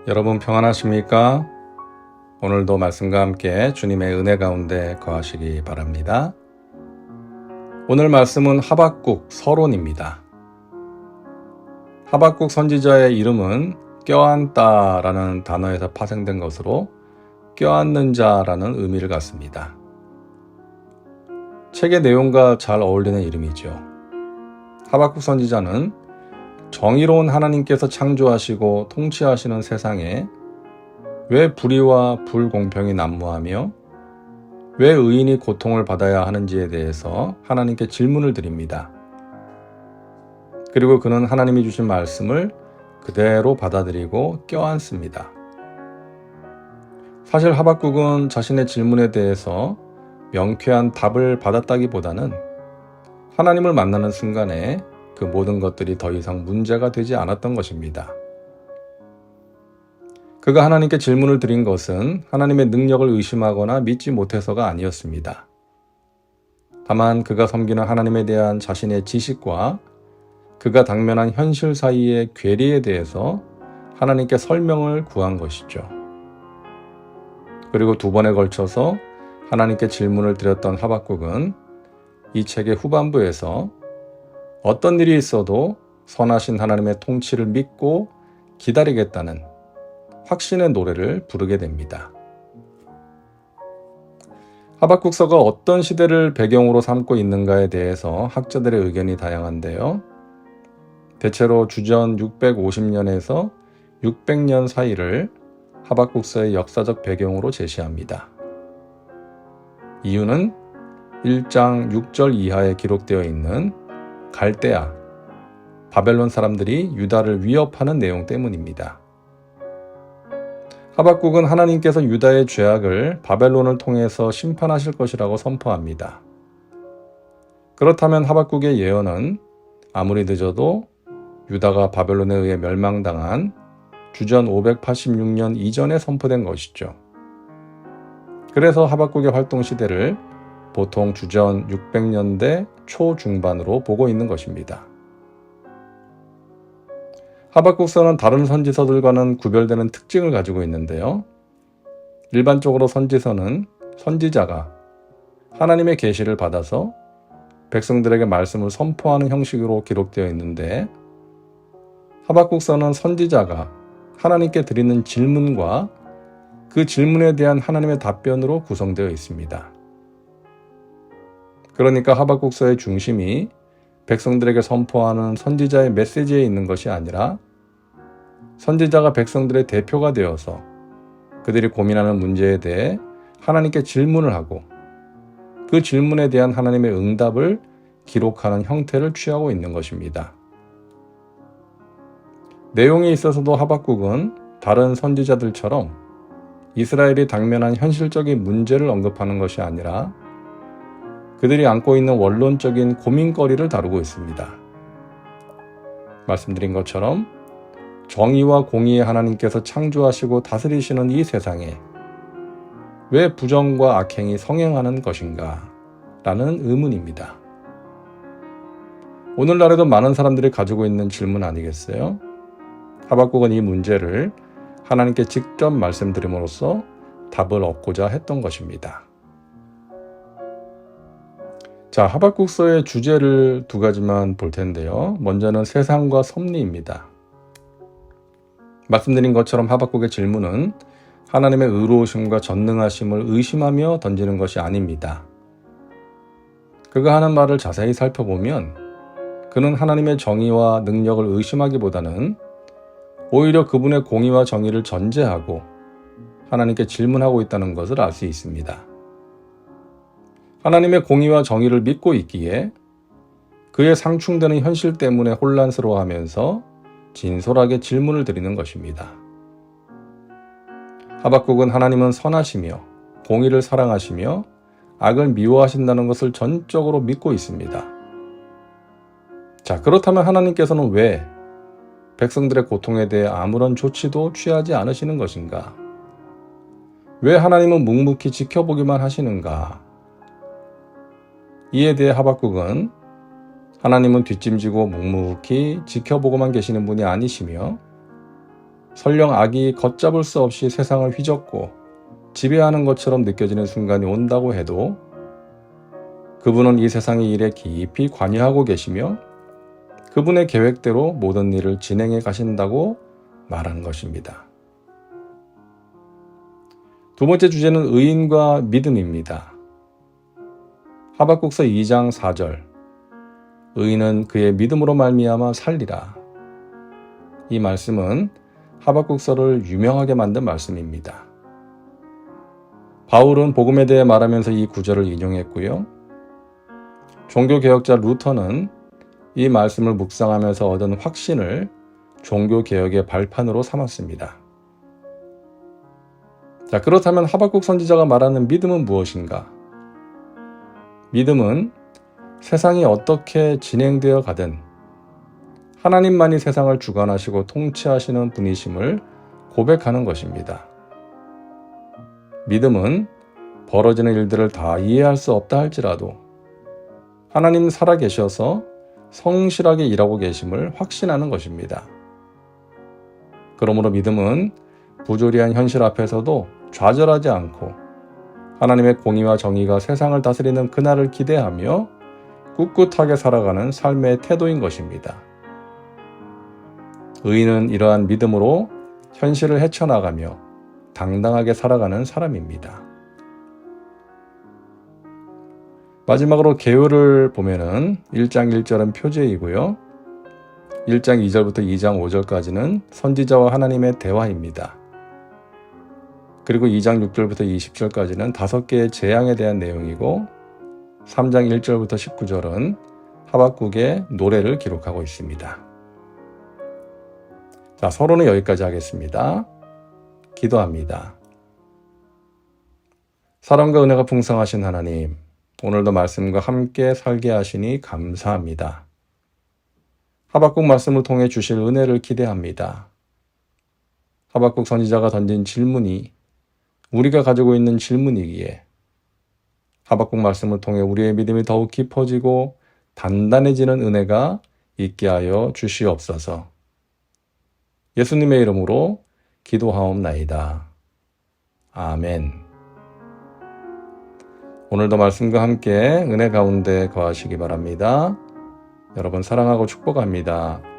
여러분 평안하십니까? 오늘도 말씀과 함께 주님의 은혜 가운데 거하시기 바랍니다. 오늘 말씀은 하박국 서론입니다. 하박국 선지자의 이름은 껴안다라는 단어에서 파생된 것으로 껴안는 자라는 의미를 갖습니다. 책의 내용과 잘 어울리는 이름이죠. 하박국 선지자는 정의로운 하나님께서 창조하시고 통치하시는 세상에 왜 불의와 불공평이 난무하며 왜 의인이 고통을 받아야 하는지에 대해서 하나님께 질문을 드립니다. 그리고 그는 하나님이 주신 말씀을 그대로 받아들이고 껴안습니다. 사실 하박국은 자신의 질문에 대해서 명쾌한 답을 받았다기보다는 하나님을 만나는 순간에 그 모든 것들이 더 이상 문제가 되지 않았던 것입니다. 그가 하나님께 질문을 드린 것은 하나님의 능력을 의심하거나 믿지 못해서가 아니었습니다. 다만 그가 섬기는 하나님에 대한 자신의 지식과 그가 당면한 현실 사이의 괴리에 대해서 하나님께 설명을 구한 것이죠. 그리고 2번에 걸쳐서 하나님께 질문을 드렸던 하박국은 이 책의 후반부에서 어떤 일이 있어도 선하신 하나님의 통치를 믿고 기다리겠다는 확신의 노래를 부르게 됩니다. 하박국서가 어떤 시대를 배경으로 삼고 있는가에 대해서 학자들의 의견이 다양한데요. 대체로 주전 650년에서 600년 사이를 하박국서의 역사적 배경으로 제시합니다. 이유는 1장 6절 이하에 기록되어 있는 갈대아, 바벨론 사람들이 유다를 위협하는 내용 때문입니다. 하박국은 하나님께서 유다의 죄악을 바벨론을 통해서 심판하실 것이라고 선포합니다. 그렇다면 하박국의 예언은 아무리 늦어도 유다가 바벨론에 의해 멸망당한 주전 586년 이전에 선포된 것이죠. 그래서 하박국의 활동 시대를 보통 주전 600년대 초중반으로 보고 있는 것입니다. 하박국서는 다른 선지서들과는 구별되는 특징을 가지고 있는데요. 일반적으로 선지서는 선지자가 하나님의 계시를 받아서 백성들에게 말씀을 선포하는 형식으로 기록되어 있는데, 하박국서는 선지자가 하나님께 드리는 질문과 그 질문에 대한 하나님의 답변으로 구성되어 있습니다. 그러니까 하박국서의 중심이 백성들에게 선포하는 선지자의 메시지에 있는 것이 아니라 선지자가 백성들의 대표가 되어서 그들이 고민하는 문제에 대해 하나님께 질문을 하고 그 질문에 대한 하나님의 응답을 기록하는 형태를 취하고 있는 것입니다. 내용에 있어서도 하박국은 다른 선지자들처럼 이스라엘이 당면한 현실적인 문제를 언급하는 것이 아니라 그들이 안고 있는 원론적인 고민거리를 다루고 있습니다. 말씀드린 것처럼 정의와 공의의 하나님께서 창조하시고 다스리시는 이 세상에 왜 부정과 악행이 성행하는 것인가? 라는 의문입니다. 오늘날에도 많은 사람들이 가지고 있는 질문 아니겠어요? 하박국은 이 문제를 하나님께 직접 말씀드림으로써 답을 얻고자 했던 것입니다. 자, 하박국서의 주제를 2가지만 볼 텐데요. 먼저는 세상과 섭리입니다. 말씀드린 것처럼 하박국의 질문은 하나님의 의로우심과 전능하심을 의심하며 던지는 것이 아닙니다. 그가 하는 말을 자세히 살펴보면 그는 하나님의 정의와 능력을 의심하기보다는 오히려 그분의 공의와 정의를 전제하고 하나님께 질문하고 있다는 것을 알 수 있습니다. 하나님의 공의와 정의를 믿고 있기에 그의 상충되는 현실 때문에 혼란스러워하면서 진솔하게 질문을 드리는 것입니다. 하박국은 하나님은 선하시며 공의를 사랑하시며 악을 미워하신다는 것을 전적으로 믿고 있습니다. 자, 그렇다면 하나님께서는 왜 백성들의 고통에 대해 아무런 조치도 취하지 않으시는 것인가? 왜 하나님은 묵묵히 지켜보기만 하시는가? 이에 대해 하박국은 하나님은 뒷짐지고 묵묵히 지켜보고만 계시는 분이 아니시며 설령 악이 걷잡을 수 없이 세상을 휘젓고 지배하는 것처럼 느껴지는 순간이 온다고 해도 그분은 이 세상의 일에 깊이 관여하고 계시며 그분의 계획대로 모든 일을 진행해 가신다고 말하는 것입니다. 두 번째 주제는 의인과 믿음입니다. 하박국서 2장 4절 의인은 그의 믿음으로 말미암아 살리라. 이 말씀은 하박국서를 유명하게 만든 말씀입니다. 바울은 복음에 대해 말하면서 이 구절을 인용했고요. 종교개혁자 루터는 이 말씀을 묵상하면서 얻은 확신을 종교개혁의 발판으로 삼았습니다. 자, 그렇다면 하박국 선지자가 말하는 믿음은 무엇인가? 믿음은 세상이 어떻게 진행되어 가든 하나님만이 세상을 주관하시고 통치하시는 분이심을 고백하는 것입니다. 믿음은 벌어지는 일들을 다 이해할 수 없다 할지라도 하나님 살아계셔서 성실하게 일하고 계심을 확신하는 것입니다. 그러므로 믿음은 부조리한 현실 앞에서도 좌절하지 않고 하나님의 공의와 정의가 세상을 다스리는 그날을 기대하며 꿋꿋하게 살아가는 삶의 태도인 것입니다. 의인은 이러한 믿음으로 현실을 헤쳐나가며 당당하게 살아가는 사람입니다. 마지막으로 계율을 보면은 1장 1절은 표제이고요. 1장 2절부터 2장 5절까지는 선지자와 하나님의 대화입니다. 그리고 2장 6절부터 20절까지는 5개의 재앙에 대한 내용이고 3장 1절부터 19절은 하박국의 노래를 기록하고 있습니다. 자, 서론은 여기까지 하겠습니다. 기도합니다. 사랑과 은혜가 풍성하신 하나님, 오늘도 말씀과 함께 살게 하시니 감사합니다. 하박국 말씀을 통해 주실 은혜를 기대합니다. 하박국 선지자가 던진 질문이 우리가 가지고 있는 질문이기에 하박국 말씀을 통해 우리의 믿음이 더욱 깊어지고 단단해지는 은혜가 있게 하여 주시옵소서. 예수님의 이름으로 기도하옵나이다. 아멘. 오늘도 말씀과 함께 은혜 가운데 거하시기 바랍니다. 여러분 사랑하고 축복합니다.